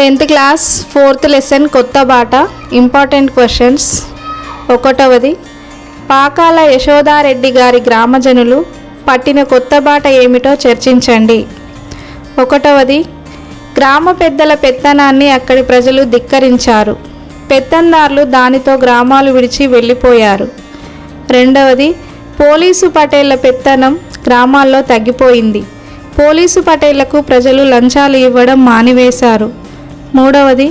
10th class 4th lesson కొత్త బాట important questions. ఒకటవది, Pakala Yashoda Reddy గారి గ్రామజనులు పట్టిన కొత్త బాట ఏమిటో చర్చించండి. ఒకటవది, గ్రామ పెద్దల పెత్తనాన్ని అక్కడి ప్రజలు ధిక్కరించారు. పెత్తందారులు దానితో గ్రామాలు విడిచి వెళ్ళిపోయారు. రెండవది, పోలీసు పటేళ్ల పెత్తనం గ్రామాల్లో తగ్గిపోయింది. పోలీసు పటేళ్లకు ప్రజలు లంచాలు ఇవ్వడం మానివేశారు. మూడవది,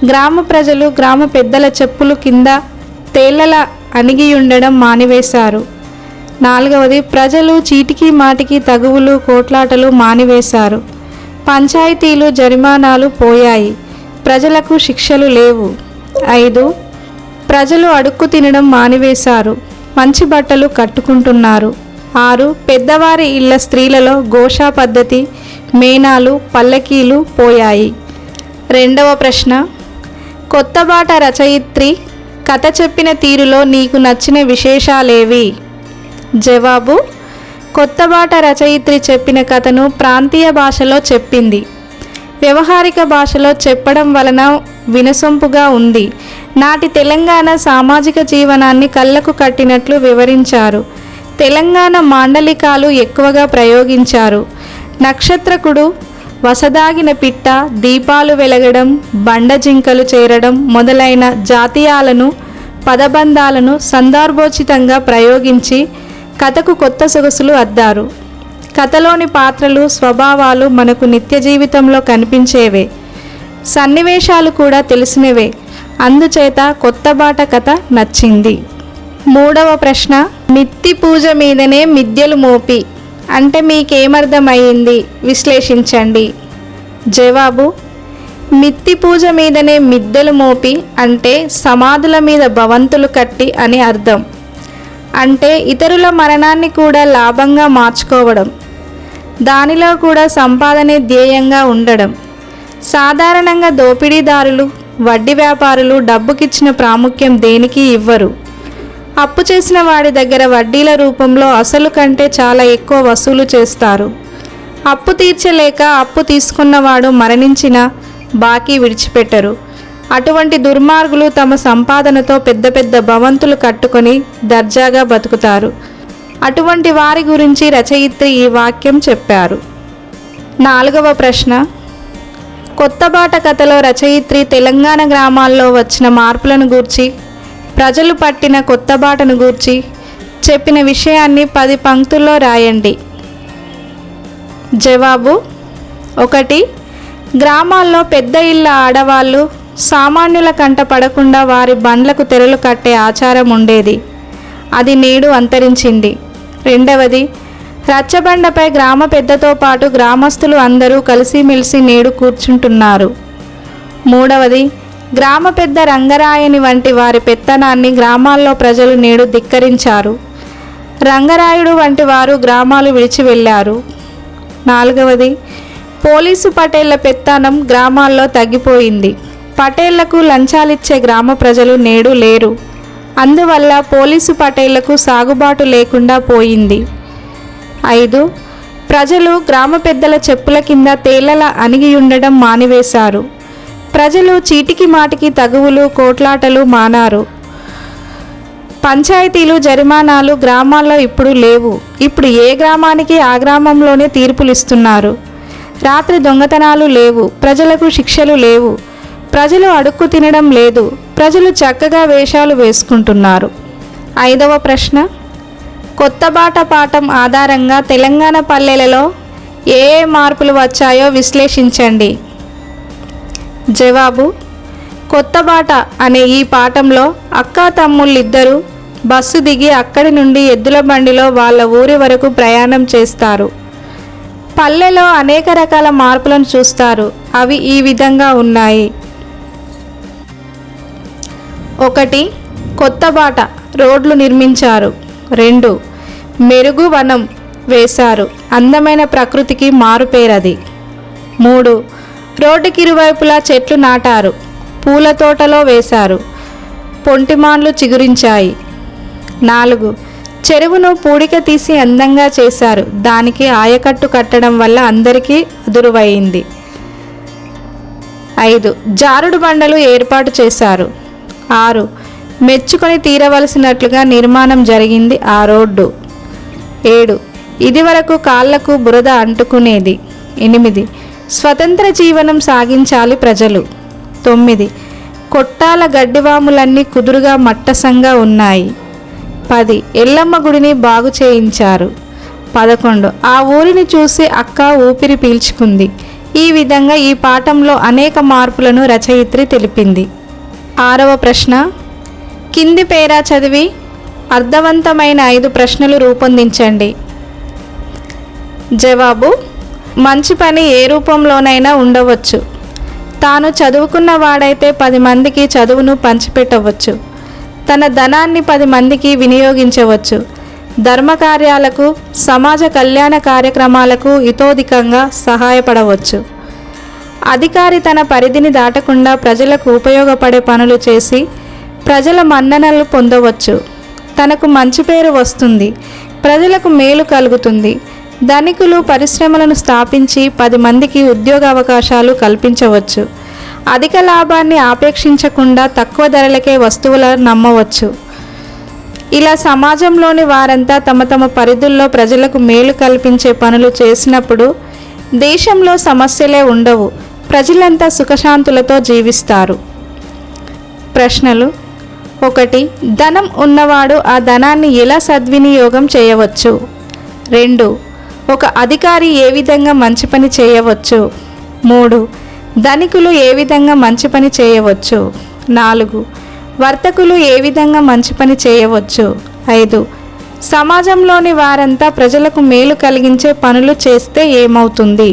గ్రామ ప్రజలు గ్రామ పెద్దల చెప్పులు కింద తేళ్లలా అణిగి ఉండడం మానివేశారు. నాలుగవది, ప్రజలు చీటికి మాటికి తగువులు కోట్లాటలు మానివేశారు. పంచాయతీలు జరిమానాలు పోయాయి. ప్రజలకు శిక్షలు లేవు. 5, ప్రజలు అడుక్కు తినడం మానివేశారు. మంచి బట్టలు కట్టుకుంటున్నారు. 6, పెద్దవారి ఇళ్ల స్త్రీలలో ఘోషా పద్ధతి, మేనాలు, పల్లకీలు పోయాయి. రెండవ ప్రశ్న, కొత్త బాట రచయిత్రి కథ చెప్పిన తీరులో నీకు నచ్చిన విశేషాలేవి? జవాబు, కొత్త బాట రచయిత్రి చెప్పిన కథను ప్రాంతీయ భాషలో చెప్పింది. వ్యవహారిక భాషలో చెప్పడం వలన వినసొంపుగా ఉంది. నాటి తెలంగాణ సామాజిక జీవనాన్ని కళ్ళకు కట్టినట్లు వివరించారు. తెలంగాణ మాండలికాలు ఎక్కువగా ప్రయోగించారు. నక్షత్రకుడు, వసదాగిన పిట్ట, దీపాలు వెలగడం, బండజింకలు చేరడం మొదలైన జాతీయాలను పదబంధాలను సందర్భోచితంగా ప్రయోగించి కథకు కొత్త సొగసులు అద్దారు. కథలోని పాత్రలు స్వభావాలు మనకు నిత్య జీవితంలో కనిపించేవే. సన్నివేశాలు కూడా తెలిసినవే. అందుచేత కొత్త బాట కథ నచ్చింది. మూడవ ప్రశ్న, మిత్తి పూజ మీదనే మిద్దెలు మోపి అంటే మీకేమర్థమయ్యింది? విశ్లేషించండి. జవాబు, మిత్తి పూజ మీదనే మిద్దెలు మోపి అంటే సమాధుల మీద భవంతులు కట్టి అని అర్థం. అంటే ఇతరుల మరణాన్ని కూడా లాభంగా మార్చుకోవడం, దానిలో కూడా సంపాదనే ధ్యేయంగా ఉండడం. సాధారణంగా దోపిడీదారులు, వడ్డీ వ్యాపారులు డబ్బుకిచ్చిన ప్రాముఖ్యం దేనికి ఇవ్వరు. అప్పు చేసిన వాడి దగ్గర వడ్డీల రూపంలో అసలు కంటే చాలా ఎక్కువ వసూలు చేస్తారు. అప్పు తీర్చలేక అప్పు తీసుకున్నవాడు మరణించిన బాకీ విడిచిపెట్టరు. అటువంటి దుర్మార్గులు తమ సంపాదనతో పెద్ద పెద్ద భవంతులు కట్టుకొని దర్జాగా బతుకుతారు. అటువంటి వారి గురించి రచయిత్రి ఈ వాక్యం చెప్పారు. నాలుగవ ప్రశ్న, కొత్త బాట కథలో రచయిత్రి తెలంగాణ గ్రామాల్లో వచ్చిన మార్పులను గూర్చి, ప్రజలు పట్టిన కొత్త బాటను గూర్చి చెప్పిన విషయాన్ని 10 పంక్తుల్లో రాయండి. జవాబు, 1, గ్రామాల్లో పెద్ద ఇళ్ళ ఆడవాళ్ళు సామాన్యుల కంట పడకుండా వారి బండ్లకు తెరలు కట్టే ఆచారం ఉండేది. అది నేడు అంతరించింది. రెండవది, రచ్చబండపై గ్రామ పెద్దతో పాటు గ్రామస్తులు అందరూ కలిసిమెలిసి నేడు కూర్చుంటున్నారు. మూడవది, గ్రామ పెద్ద రంగరాయని వంటి వారి పెత్తనాన్ని గ్రామాల్లో ప్రజలు నేడు ధిక్కరించారు. రంగరాయుడు వంటి వారు గ్రామాలు విడిచి వెళ్ళారు. నాలుగవది, పోలీసు పటేళ్ల పెత్తనం గ్రామాల్లో తగ్గిపోయింది. పటేళ్లకు లంచాలిచ్చే గ్రామ ప్రజలు నేడు లేరు. అందువల్ల పోలీసు పటేళ్లకు సాగుబాటు లేకుండా పోయింది. 5, ప్రజలు గ్రామ పెద్దల చెప్పుల కింద తేళ్లలా అణిగి ఉండడం మానివేశారు. ప్రజలు చీటికి మాటికి తగువులు కోట్లాటలు మానారు. పంచాయతీలు జరిమానాలు గ్రామాల్లో ఇప్పుడు లేవు. ఇప్పుడు ఏ గ్రామానికి ఆ గ్రామంలోనే తీర్పులు ఇస్తున్నారు. రాత్రి దొంగతనాలు లేవు. ప్రజలకు శిక్షలు లేవు. ప్రజలు అడుక్కు తినడం లేదు. ప్రజలు చక్కగా వేషాలు వేసుకుంటున్నారు. 5వ ప్రశ్న, కొత్త బాట పాఠం ఆధారంగా తెలంగాణ పల్లెలలో ఏ మార్పులు వచ్చాయో విశ్లేషించండి. జవాబు, కొత్త బాట అనే ఈ పాఠంలో అక్కా తమ్ముళ్ళిద్దరూ బస్సు దిగి అక్కడి నుండి ఎద్దుల బండిలో వాళ్ళ ఊరి వరకు ప్రయాణం చేస్తారు. పల్లెలో అనేక రకాల మార్పులను చూస్తారు. అవి ఈ విధంగా ఉన్నాయి. 1, కొత్త బాట రోడ్లు నిర్మించారు. 2, మెరుగు వనం వేశారు. అందమైన ప్రకృతికి మారుపేరది. 3, రోడ్డుకి ఇరువైపులా చెట్లు నాటారు. పూల తోటలో వేశారు. పొంటిమాన్లు చిగురించాయి. 4, చెరువును పూడిక తీసి అందంగా చేశారు. దానికి ఆయకట్టు కట్టడం వల్ల అందరికీ అదురువైంది. 5. జారుడు బండలు ఏర్పాటు చేశారు. 6. మెచ్చుకొని తీరవలసినట్లుగా నిర్మాణం జరిగింది ఆ రోడ్డు. 7. ఇదివరకు కాళ్లకు బురద అంటుకునేది. 8. స్వతంత్ర జీవనం సాగించాలి ప్రజలు. 9. కొట్టాల గడ్డివాములన్నీ కుదురుగా మట్టసంగా ఉన్నాయి. 10. ఎల్లమ్మ గుడిని బాగు చేయించారు. 11. ఆ ఊరిని చూసి అక్క ఊపిరి పీల్చుకుంది. ఈ విధంగా ఈ పాఠంలో అనేక మార్పులను రచయిత్రి తెలిపింది. 6వ ప్రశ్న, కింది పేరా చదివి అర్థవంతమైన 5 ప్రశ్నలు రూపొందించండి. జవాబు: మంచి పని ఏ రూపంలోనైనా ఉండవచ్చు. తాను చదువుకున్న వాడైతే 10 మందికి చదువును పంచిపెట్టవచ్చు. తన ధనాన్ని 10 మందికి వినియోగించవచ్చు. ధర్మకార్యాలకు, సమాజ కళ్యాణ కార్యక్రమాలకు ఇతోధికంగా సహాయపడవచ్చు. అధికారి తన పరిధిని దాటకుండా ప్రజలకు ఉపయోగపడే పనులు చేసి ప్రజల మన్ననలు పొందవచ్చు. తనకు మంచి పేరు వస్తుంది, ప్రజలకు మేలు కలుగుతుంది. ధనికులు పరిశ్రమలను స్థాపించి 10 మందికి ఉద్యోగ అవకాశాలు కల్పించవచ్చు. అధిక లాభాన్ని ఆపేక్షించకుండా తక్కువ ధరలకే వస్తువులను నమ్మవచ్చు. ఇలా సమాజంలోని వారంతా తమ తమ పరిధుల్లో ప్రజలకు మేలు కల్పించే పనులు చేసినప్పుడు దేశంలో సమస్యలే ఉండవు. ప్రజలంతా సుఖశాంతులతో జీవిస్తారు. ప్రశ్నలు: 1. ధనం ఉన్నవాడు ఆ ధనాన్ని ఎలా సద్వినియోగం చేయవచ్చు? 2. ఒక అధికారి ఏ విధంగా మంచి పని చేయవచ్చు? 3. ధనికులు ఏ విధంగా మంచి పని చేయవచ్చు? 4. వర్తకులు ఏ విధంగా మంచి పని చేయవచ్చు? 5. సమాజంలోని వారంతా ప్రజలకు మేలు కలిగించే పనులు చేస్తే ఏమవుతుంది?